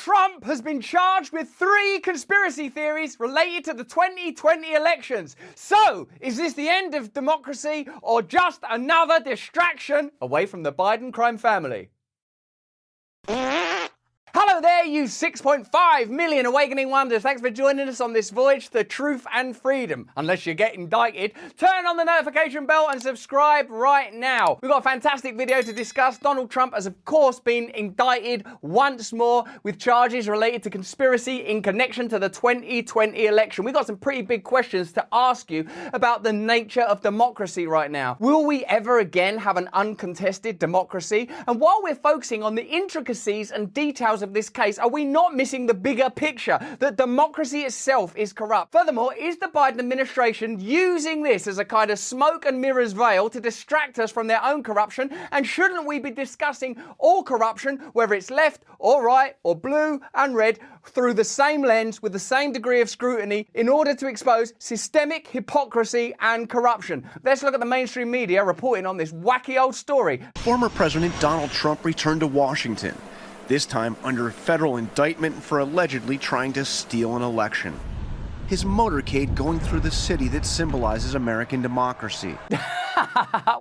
Trump has been charged with 3 conspiracy theories related to the 2020 elections. So, is this the end of democracy or just another distraction away from the Biden crime family? Hello there, you 6.5 million awakening wonders. Thanks for joining us on this voyage to truth and freedom. Unless you get indicted, turn on the notification bell and subscribe right now. We've got a fantastic video to discuss. Donald Trump has, of course, been indicted once more with charges related to conspiracy in connection to the 2020 election. We've got some pretty big questions to ask you about the nature of democracy right now. Will we ever again have an uncontested democracy? And while we're focusing on the intricacies and details of this case, are we not missing the bigger picture that democracy itself is corrupt? Furthermore, is the Biden administration using this as a kind of smoke and mirrors veil to distract us from their own corruption? And shouldn't we be discussing all corruption, whether it's left or right or blue and red, through the same lens with the same degree of scrutiny in order to expose systemic hypocrisy and corruption? Let's look at the mainstream media reporting on this wacky old story. Former President Donald Trump returned to Washington, this time under a federal indictment for allegedly trying to steal an election. His motorcade going through the city that symbolizes American democracy.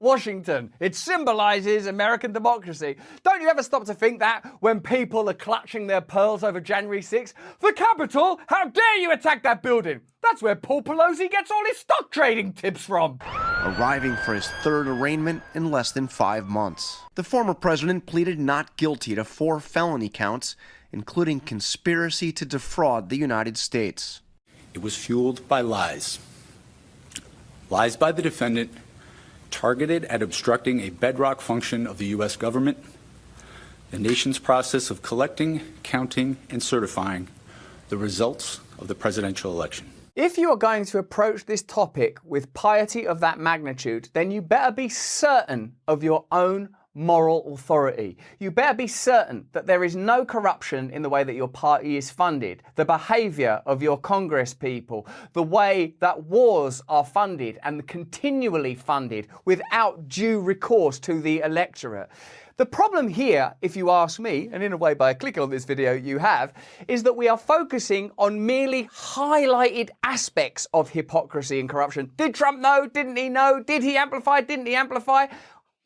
Washington. It symbolizes American democracy. Don't you ever stop to think that when people are clutching their pearls over January 6th? The Capitol? How dare you attack that building? That's where Paul Pelosi gets all his stock trading tips from. Arriving for his third arraignment in less than 5 months. The former president pleaded not guilty to 4 felony counts, including conspiracy to defraud the United States. It was fueled by lies. Lies by the defendant, targeted at obstructing a bedrock function of the U.S. government, the nation's process of collecting, counting, and certifying the results of the presidential election. If you are going to approach this topic with piety of that magnitude, then you better be certain of your own moral authority. You better be certain that there is no corruption in the way that your party is funded, the behavior of your Congress people, the way that wars are funded and continually funded without due recourse to the electorate. The problem here, if you ask me, and in a way by clicking on this video you have, is that we are focusing on merely highlighted aspects of hypocrisy and corruption. Did Trump know? Didn't he know? Did he amplify? Didn't he amplify?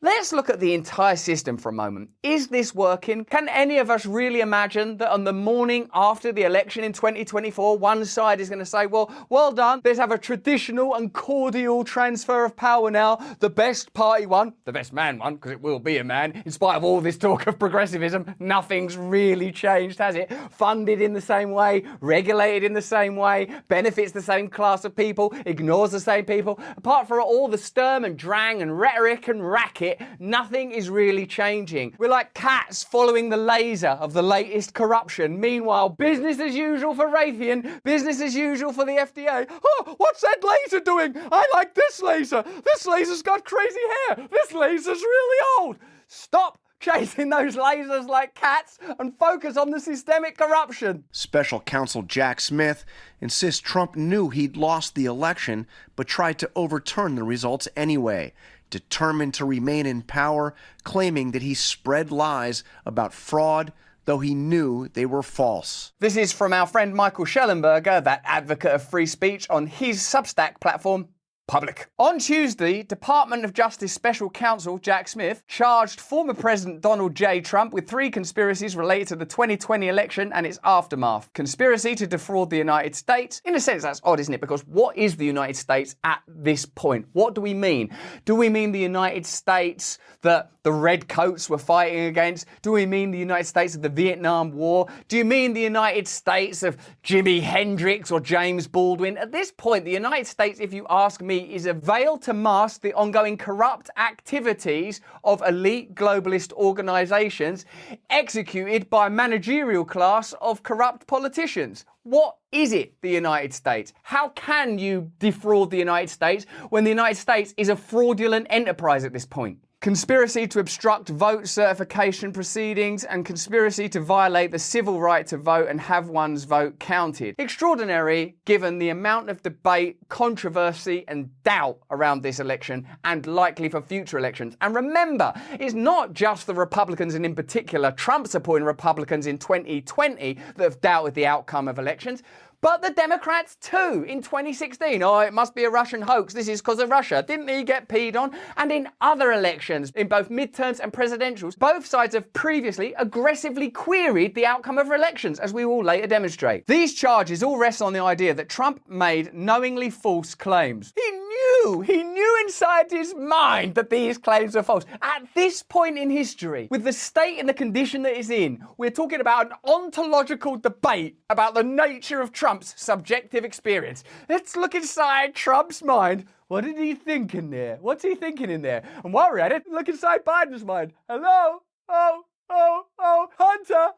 Let's look at the entire system for a moment. Is this working? Can any of us really imagine that on the morning after the election in 2024, one side is going to say, well done, let's have a traditional and cordial transfer of power now. The best party won, the best man won, because it will be a man. In spite of all this talk of progressivism, nothing's really changed, has it? Funded in the same way, regulated in the same way, benefits the same class of people, ignores the same people. Apart from all the sturm and drang and rhetoric and racket, nothing is really changing. We're like cats following the laser of the latest corruption. Meanwhile, business as usual for Raytheon, business as usual for the FDA. Oh, what's that laser doing? I like this laser. This laser's got crazy hair. This laser's really old. Stop chasing those lasers like cats and focus on the systemic corruption. Special counsel Jack Smith insists Trump knew he'd lost the election, but tried to overturn the results anyway, determined to remain in power, claiming that he spread lies about fraud, though he knew they were false. This is from our friend Michael Schellenberger, that advocate of free speech, on his Substack platform, Public. On Tuesday, Department of Justice Special Counsel Jack Smith charged former President Donald J. Trump with 3 conspiracies related to the 2020 election and its aftermath. Conspiracy to defraud the United States. In a sense, that's odd, isn't it? Because what is the United States at this point? What do we mean? Do we mean the United States that the Redcoats were fighting against? Do we mean the United States of the Vietnam War? Do you mean the United States of Jimi Hendrix or James Baldwin? At this point, the United States, if you ask me, is a veil to mask the ongoing corrupt activities of elite globalist organizations executed by a managerial class of corrupt politicians. What is it, the United States? How can you defraud the United States when the United States is a fraudulent enterprise at this point? conspiracy to obstruct vote certification proceedings, and conspiracy to violate the civil right to vote and have one's vote counted. Extraordinary given the amount of debate, controversy and doubt around this election and likely for future elections. And remember, it's not just the Republicans, and in particular Trump supporting Republicans in 2020, that have doubted the outcome of elections, but the Democrats too in 2016. Oh, it must be a Russian hoax. This is because of Russia. Didn't he get peed on? And in other elections, in both midterms and presidentials, both sides have previously aggressively queried the outcome of elections, as we will later demonstrate. These charges all rest on the idea that Trump made knowingly false claims. He knew inside his mind that these claims are false. At this point in history, with the state and the condition that it's in, we're talking about an ontological debate about the nature of Trump's subjective experience. Let's look inside Trump's mind. What did he think in there? What's he thinking in there? And while we're at it, look inside Biden's mind. Hello? Hunter.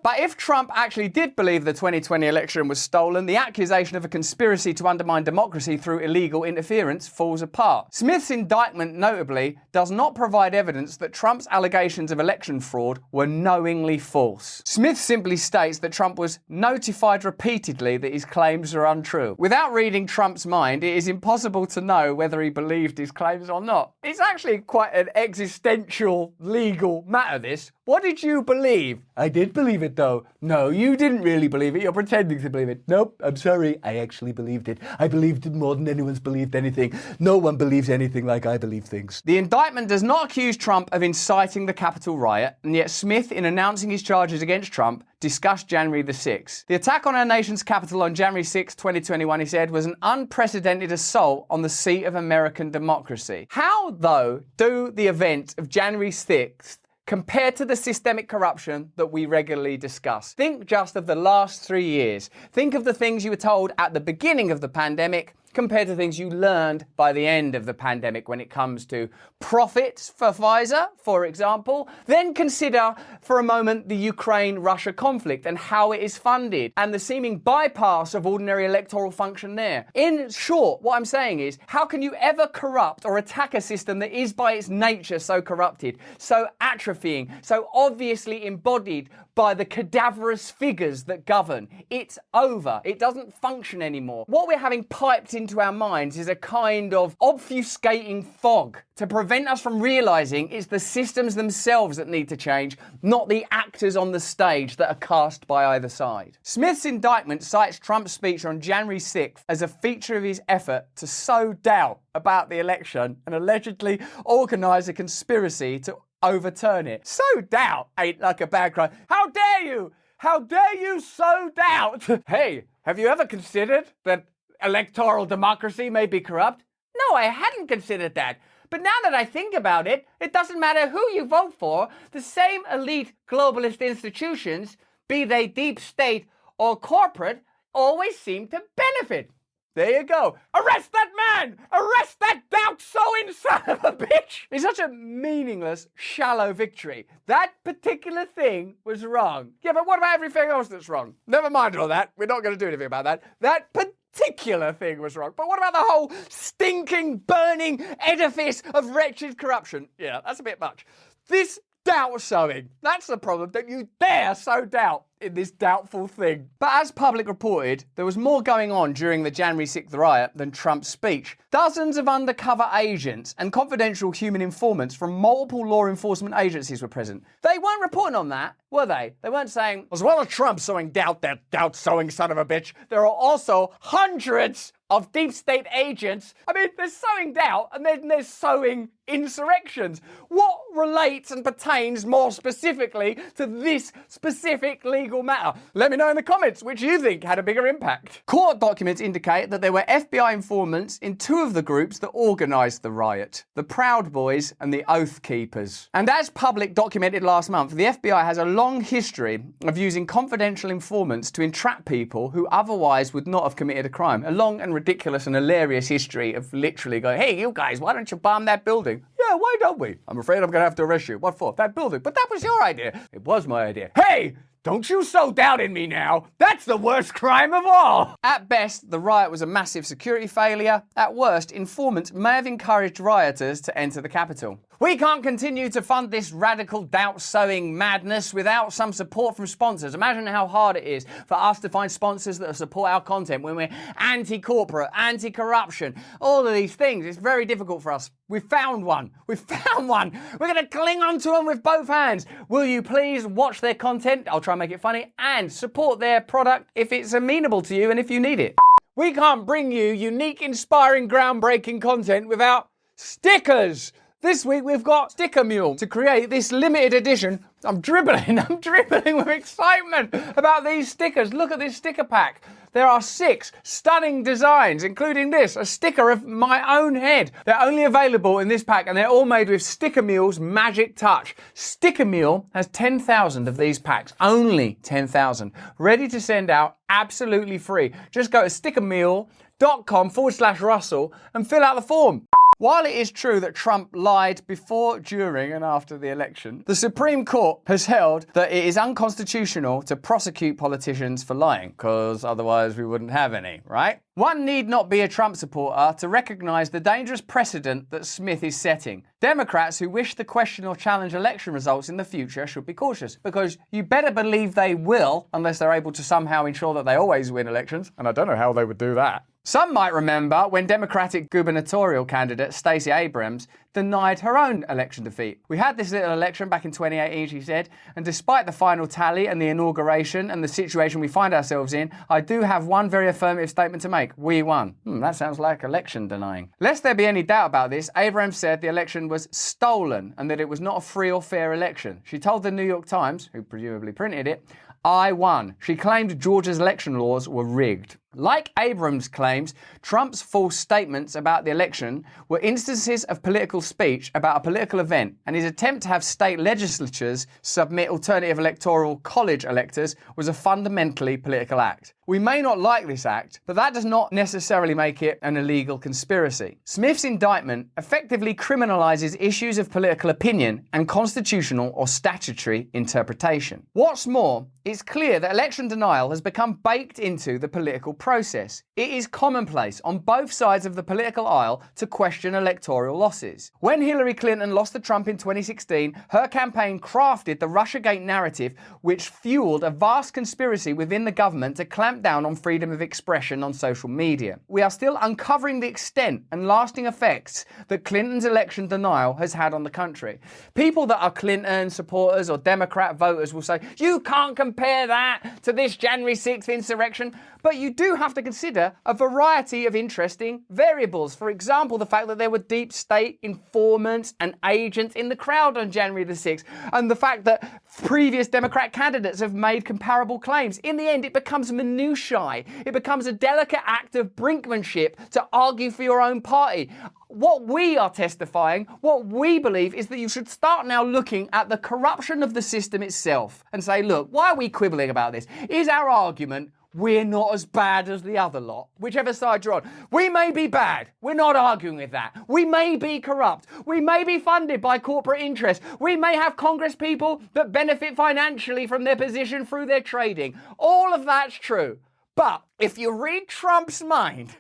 But if Trump actually did believe the 2020 election was stolen, the accusation of a conspiracy to undermine democracy through illegal interference falls apart. Smith's indictment, notably, does not provide evidence that Trump's allegations of election fraud were knowingly false. Smith simply states that Trump was notified repeatedly that his claims are untrue. Without reading Trump's mind, it is impossible to know whether he believed his claims or not. It's actually quite an existential legal matter, this. What did you believe? I did believe it, though. No, you didn't really believe it. You're pretending to believe it. Nope, I'm sorry. I actually believed it. I believed it more than anyone's believed anything. No one believes anything like I believe things. The indictment does not accuse Trump of inciting the Capitol riot, and yet Smith, in announcing his charges against Trump, discussed January the 6th. The attack on our nation's capital on January 6, 2021, he said, was an unprecedented assault on the seat of American democracy. How, though, do the events of January 6th compared to the systemic corruption that we regularly discuss? Think just of the last 3 years. Think of the things you were told at the beginning of the pandemic compared to things you learned by the end of the pandemic when it comes to profits for Pfizer, for example. Then consider for a moment the Ukraine-Russia conflict and how it is funded and the seeming bypass of ordinary electoral function there. In short, what I'm saying is, how can you ever corrupt or attack a system that is by its nature so corrupted, so atrophying, so obviously embodied by the cadaverous figures that govern? It's over. It doesn't function anymore. What we're having piped into our minds is a kind of obfuscating fog to prevent us from realizing it's the systems themselves that need to change, not the actors on the stage that are cast by either side. Smith's indictment cites Trump's speech on January 6th as a feature of his effort to sow doubt about the election and allegedly organize a conspiracy to overturn it. Sow doubt ain't like a bad crime. How dare you? How dare you sow doubt? Hey, have you ever considered that electoral democracy may be corrupt? No, I hadn't considered that. But now that I think about it, it doesn't matter who you vote for, the same elite globalist institutions, be they deep state or corporate, always seem to benefit. There you go. Arrest that man! Arrest that doubt-sowing son of a bitch! It's such a meaningless, shallow victory. That particular thing was wrong. Yeah, but what about everything else that's wrong? Never mind all that. We're not going to do anything about that. That particular thing was wrong. But what about the whole stinking, burning edifice of wretched corruption? Yeah, that's a bit much. This doubt sowing, that's the problem, that you dare sow doubt in this doubtful thing. But as public reported, there was more going on during the January 6th riot than Trump's speech. Dozens of undercover agents and confidential human informants from multiple law enforcement agencies were present. They weren't reporting on that, were they? They weren't saying, as well as Trump sowing doubt, that doubt-sowing son of a bitch, there are also hundreds of deep state agents. I mean, they're sowing doubt and then they're sowing insurrections. What relates and pertains more specifically to this specific legal matter? Let me know in the comments which you think had a bigger impact. Court documents indicate that there were FBI informants in two of the groups that organised the riot, the Proud Boys and the Oath Keepers. And as public documented last month, the FBI has a long history of using confidential informants to entrap people who otherwise would not have committed a crime. A long and ridiculous and hilarious history of literally going, hey, you guys, why don't you bomb that building? Yeah, why don't we? I'm afraid I'm going to have to arrest you. What for? That building. But that was your idea. It was my idea. Hey, Don't you so doubt in me now. That's the worst crime of all. At best, the riot was a massive security failure. At worst, informants may have encouraged rioters to enter the Capitol. We can't continue to fund this radical doubt-sowing madness without some support from sponsors. Imagine how hard it is for us to find sponsors that support our content when we're anti-corporate, anti-corruption, all of these things. It's very difficult for us. We found one. We found one. We're going to cling on to them with both hands. Will you please watch their content? I'll try and make it funny, and support their product if it's amenable to you and if you need it. We can't bring you unique, inspiring, groundbreaking content without stickers. This week we've got Sticker Mule to create this limited edition. I'm dribbling with excitement about these stickers. Look at this sticker pack. There are 6 stunning designs, including this, a sticker of my own head. They're only available in this pack and they're all made with Sticker Mule's magic touch. Sticker Mule has 10,000 of these packs, only 10,000, ready to send out absolutely free. Just go to stickermule.com/Russell and fill out the form. While it is true that Trump lied before, during and after the election, the Supreme Court has held that it is unconstitutional to prosecute politicians for lying, because otherwise we wouldn't have any, right? One need not be a Trump supporter to recognise the dangerous precedent that Smith is setting. Democrats who wish to question or challenge election results in the future should be cautious, because you better believe they will, unless they're able to somehow ensure that they always win elections, and I don't know how they would do that. Some might remember when Democratic gubernatorial candidate Stacey Abrams denied her own election defeat. We had this little election back in 2018, she said, and despite the final tally and the inauguration and the situation we find ourselves in, I do have one very affirmative statement to make. We won. That sounds like election denying. Lest there be any doubt about this, Abrams said the election was stolen and that it was not a free or fair election. She told the New York Times, who presumably printed it, I won. She claimed Georgia's election laws were rigged. Like Abrams claims, Trump's false statements about the election were instances of political speech about a political event, and his attempt to have state legislatures submit alternative electoral college electors was a fundamentally political act. We may not like this act, but that does not necessarily make it an illegal conspiracy. Smith's indictment effectively criminalizes issues of political opinion and constitutional or statutory interpretation. What's more, it's clear that election denial has become baked into the political process. It is commonplace on both sides of the political aisle to question electoral losses. When Hillary Clinton lost to Trump in 2016, her campaign crafted the Russiagate narrative, which fueled a vast conspiracy within the government to clamp down on freedom of expression on social media. We are still uncovering the extent and lasting effects that Clinton's election denial has had on the country. People that are Clinton supporters or Democrat voters will say, you can't compare that to this January 6th insurrection, but you do have to consider a variety of interesting variables. For example, the fact that there were deep state informants and agents in the crowd on January the 6th, and the fact that previous Democrat candidates have made comparable claims. In the end, it becomes minutiae. It becomes a delicate act of brinkmanship to argue for your own party. What we are testifying, what we believe, is that you should start now looking at the corruption of the system itself and say, look, why are we quibbling about this? Is our argument we're not as bad as the other lot, whichever side you're on? We may be bad. We're not arguing with that. We may be corrupt. We may be funded by corporate interests. We may have Congress people that benefit financially from their position through their trading. All of that's true. But if you read Trump's mind,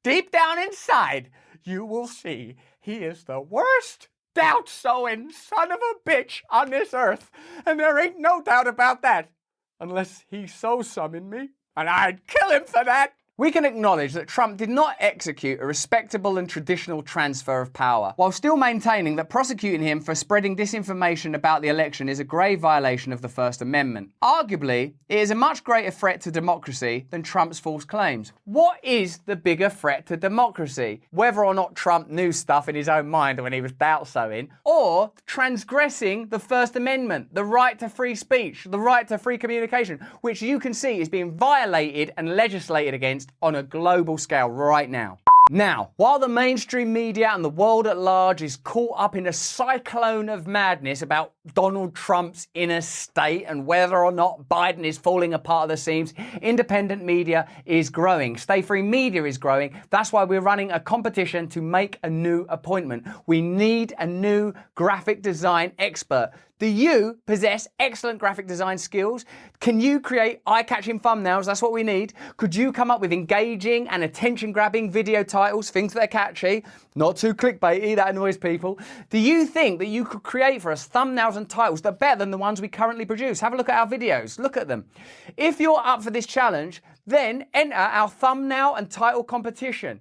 deep down inside, you will see he is the worst doubt-sowing son of a bitch on this earth. And there ain't no doubt about that. Unless he so summoned me. And I'd kill him for that. We can acknowledge that Trump did not execute a respectable and traditional transfer of power, while still maintaining that prosecuting him for spreading disinformation about the election is a grave violation of the First Amendment. Arguably, it is a much greater threat to democracy than Trump's false claims. What is the bigger threat to democracy? Whether or not Trump knew stuff in his own mind when he was doubt-sowing, or transgressing the First Amendment, the right to free speech, the right to free communication, which you can see is being violated and legislated against on a global scale right now. Now, while the mainstream media and the world at large is caught up in a cyclone of madness about Donald Trump's inner state and whether or not Biden is falling apart at the seams, independent media is growing. Stay Free Media is growing. That's why we're running a competition to make a new appointment. We need a new graphic design expert Do you possess excellent graphic design skills? Can you create eye-catching thumbnails? That's what we need. Could you come up with engaging and attention-grabbing video titles, things that are catchy, not too clickbaity, that annoys people? Do you think that you could create for us thumbnails and titles that are better than the ones we currently produce? Have a look at our videos. Look at them. If you're up for this challenge, then enter our thumbnail and title competition.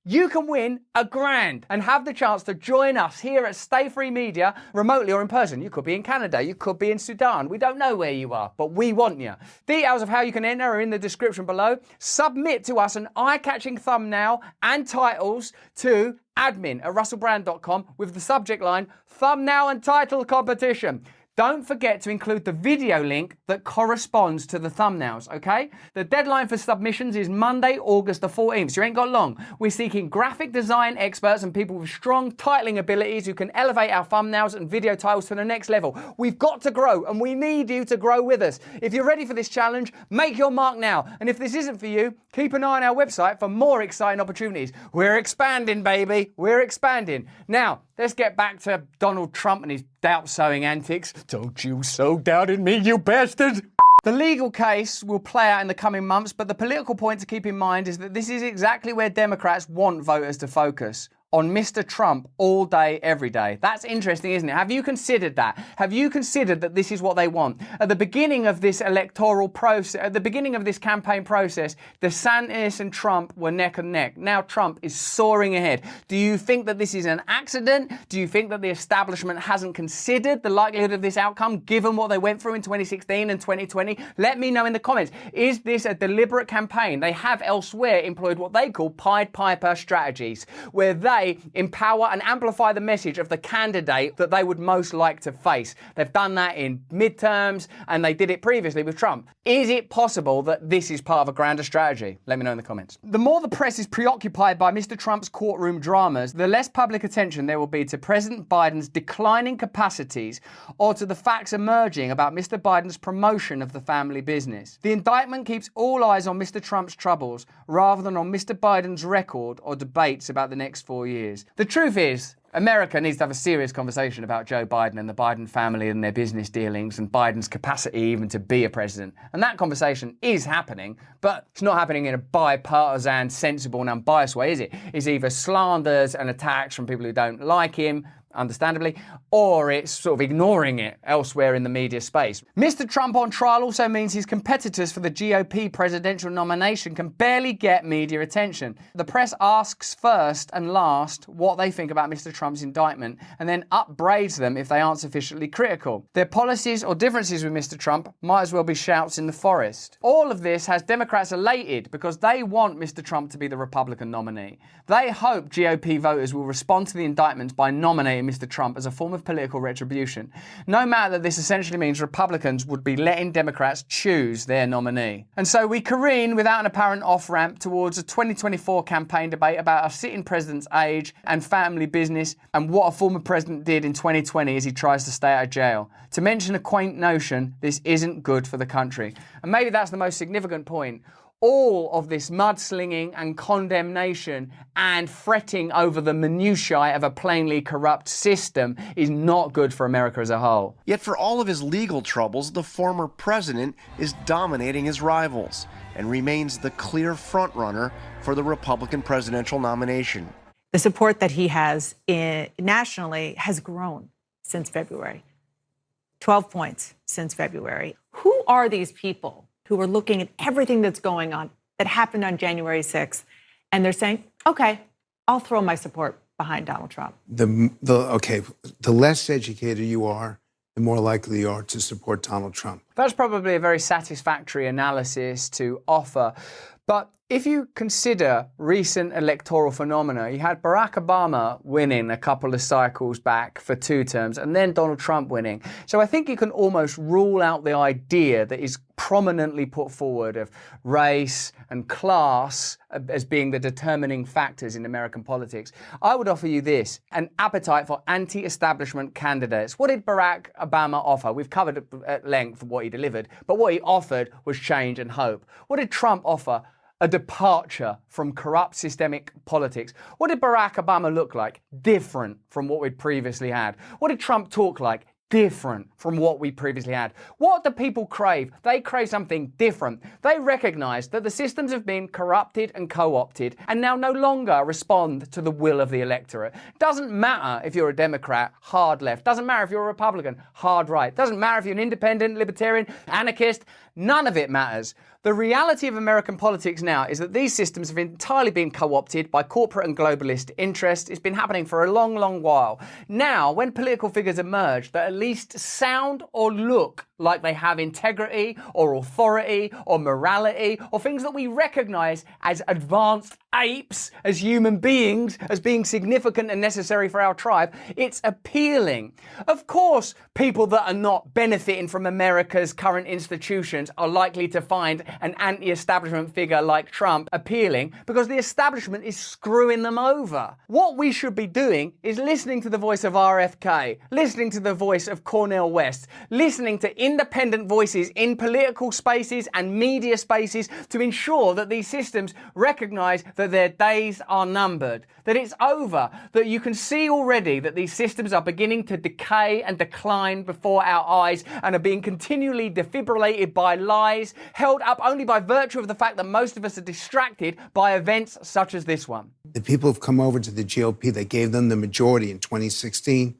You can win $1,000 and have the chance to join us here at Stay Free Media, remotely or in person. You could be in Canada, you could be in Sudan. We don't know where you are, but we want you. Details of how you can enter are in the description below. Submit to us an eye-catching thumbnail and titles to admin@russellbrand.com with the subject line, thumbnail and title competition. Don't forget to include the video link that corresponds to the thumbnails, okay? The deadline for submissions is Monday, August the 14th, so you ain't got long. We're seeking graphic design experts and people with strong titling abilities who can elevate our thumbnails and video titles to the next level. We've got to grow, and we need you to grow with us. If you're ready for this challenge, make your mark now. And if this isn't for you, keep an eye on our website for more exciting opportunities. We're expanding, baby. We're expanding. Now, let's get back to Donald Trump and his doubt-sowing antics. Don't you sow doubt in me, you bastard! The legal case will play out in the coming months, but the political point to keep in mind is that this is exactly where Democrats want voters to focus. On Mr. Trump all day, every day. That's interesting, isn't it? Have you considered that? Have you considered that this is what they want? At the beginning of this electoral process, at the beginning of this campaign process, DeSantis and Trump were neck and neck. Now Trump is soaring ahead. Do you think that this is an accident? Do you think that the establishment hasn't considered the likelihood of this outcome, given what they went through in 2016 and 2020? Let me know in the comments. Is this a deliberate campaign? They have elsewhere employed what they call Pied Piper strategies, where they empower and amplify the message of the candidate that they would most like to face. They've done that in midterms, and they did it previously with Trump. Is it possible that this is part of a grander strategy? Let me know in the comments. The more the press is preoccupied by Mr. Trump's courtroom dramas, the less public attention there will be to President Biden's declining capacities or to the facts emerging about Mr. Biden's promotion of the family business. The indictment keeps all eyes on Mr. Trump's troubles rather than on Mr. Biden's record or debates about the next 4 years. The truth is, America needs to have a serious conversation about Joe Biden and the Biden family and their business dealings and Biden's capacity even to be a president. And that conversation is happening, but it's not happening in a bipartisan, sensible and unbiased way, is it? It's either slanders and attacks from people who don't like him, understandably, or it's sort of ignoring it elsewhere in the media space. Mr. Trump on trial also means his competitors for the GOP presidential nomination can barely get media attention. The press asks first and last what they think about Mr. Trump's indictment and then upbraids them if they aren't sufficiently critical. Their policies or differences with Mr. Trump might as well be shouts in the forest. All of this has Democrats elated because they want Mr. Trump to be the Republican nominee. They hope GOP voters will respond to the indictments by nominating Mr. Trump as a form of political retribution, no matter that this essentially means Republicans would be letting Democrats choose their nominee. And so we careen without an apparent off-ramp towards a 2024 campaign debate about a sitting president's age and family business and what a former president did in 2020 as he tries to stay out of jail. To mention a quaint notion, this isn't good for the country. And maybe that's the most significant point. All of this mudslinging and condemnation and fretting over the minutiae of a plainly corrupt system is not good for America as a whole. Yet for all of his legal troubles, the former president is dominating his rivals and remains the clear frontrunner for the Republican presidential nomination. The support that he has nationally has grown since February. 12 points since February. Who are these people who are looking at everything that's going on that happened on January 6th, and they're saying, okay, I'll throw my support behind Donald Trump? The less educated you are, the more likely you are to support Donald Trump. That's probably a very satisfactory analysis to offer. But if you consider recent electoral phenomena, you had Barack Obama winning a couple of cycles back for 2 terms and then Donald Trump winning. So I think you can almost rule out the idea that is prominently put forward of race and class as being the determining factors in American politics. I would offer you this, an appetite for anti-establishment candidates. What did Barack Obama offer? We've covered at length what he delivered, but what he offered was change and hope. What did Trump offer? A departure from corrupt systemic politics. What did Barack Obama look like? Different from what we'd previously had. What did Trump talk like? different from what we previously had. What do people crave? They crave something different. They recognize that the systems have been corrupted and co-opted and now no longer respond to the will of the electorate. Doesn't matter if you're a Democrat, hard left. Doesn't matter if you're a Republican, hard right. Doesn't matter if you're an independent, libertarian, anarchist. None of it matters. The reality of American politics now is that these systems have entirely been co-opted by corporate and globalist interests. It's been happening for a long, long while. Now, when political figures emerge that at least sound or look like they have integrity or authority or morality or things that we recognize as advanced apes, as human beings, as being significant and necessary for our tribe, it's appealing. Of course, people that are not benefiting from America's current institutions are likely to find an anti-establishment figure like Trump appealing because the establishment is screwing them over. What we should be doing is listening to the voice of RFK, listening to the voice of Cornel West, listening to independent voices in political spaces and media spaces to ensure that these systems recognize that their days are numbered, that it's over, that you can see already that these systems are beginning to decay and decline before our eyes and are being continually defibrillated by lies, held up only by virtue of the fact that most of us are distracted by events such as this one. The people who've come over to the GOP that gave them the majority in 2016,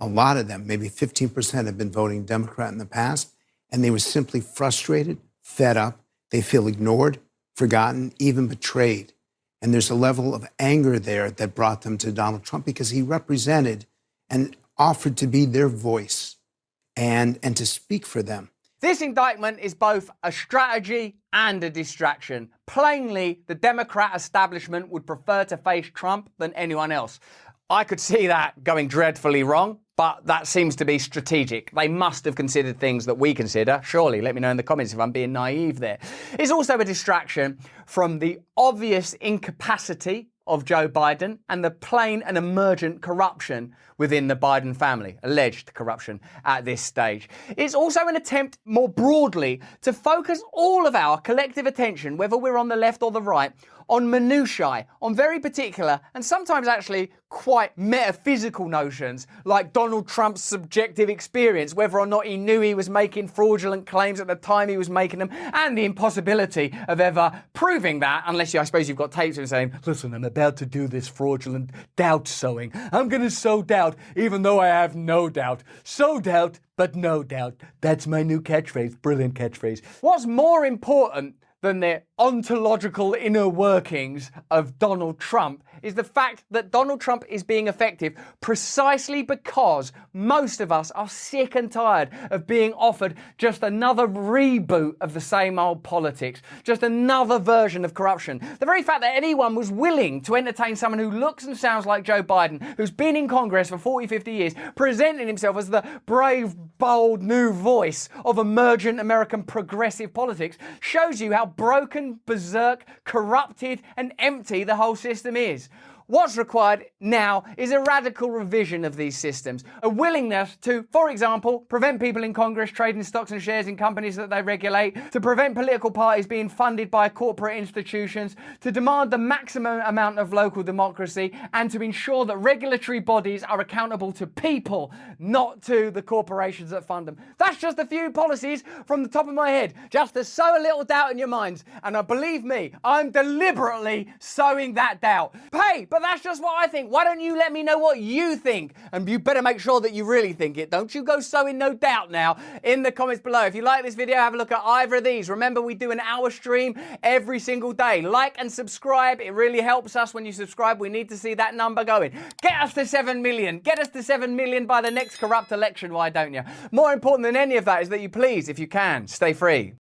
a lot of them, maybe 15%, have been voting Democrat in the past, and they were simply frustrated, fed up. They feel ignored, forgotten, even betrayed. And there's a level of anger there that brought them to Donald Trump because he represented and offered to be their voice and to speak for them. This indictment is both a strategy and a distraction. Plainly, the Democrat establishment would prefer to face Trump than anyone else. I could see that going dreadfully wrong, but that seems to be strategic. They must have considered things that we consider. Surely, let me know in the comments if I'm being naive there. It's also a distraction from the obvious incapacity of Joe Biden and the plain and emergent corruption within the Biden family, alleged corruption at this stage. It's also an attempt more broadly to focus all of our collective attention, whether we're on the left or the right, on minutiae, on very particular and sometimes actually quite metaphysical notions like Donald Trump's subjective experience, whether or not he knew he was making fraudulent claims at the time he was making them, and the impossibility of ever proving that, unless I suppose you've got tapes of him saying, listen, I'm about to do this fraudulent doubt sowing. I'm going to sow doubt even though I have no doubt. Sow doubt, but no doubt. That's my new catchphrase. Brilliant catchphrase. What's more important than the ontological inner workings of Donald Trump is the fact that Donald Trump is being effective precisely because most of us are sick and tired of being offered just another reboot of the same old politics, just another version of corruption. The very fact that anyone was willing to entertain someone who looks and sounds like Joe Biden, who's been in Congress for 40, 50 years, presenting himself as the brave, bold new voice of emergent American progressive politics, shows you how broken, berserk, corrupted and empty the whole system is. What's required now is a radical revision of these systems, a willingness to, for example, prevent people in Congress trading stocks and shares in companies that they regulate, to prevent political parties being funded by corporate institutions, to demand the maximum amount of local democracy, and to ensure that regulatory bodies are accountable to people, not to the corporations that fund them. That's just a few policies from the top of my head, just to sow a little doubt in your minds. And believe me, I'm deliberately sowing that doubt. Hey, but that's just what I think. Why don't you let me know what you think? And you better make sure that you really think it. Don't you go sowing no doubt now in the comments below. If you like this video, have a look at either of these. Remember, we do an hour stream every single day. Like and subscribe. It really helps us when you subscribe. We need to see that number going. Get us to 7 million. Get us to 7 million by the next corrupt election. Why don't you? More important than any of that is that you please, if you can, stay free.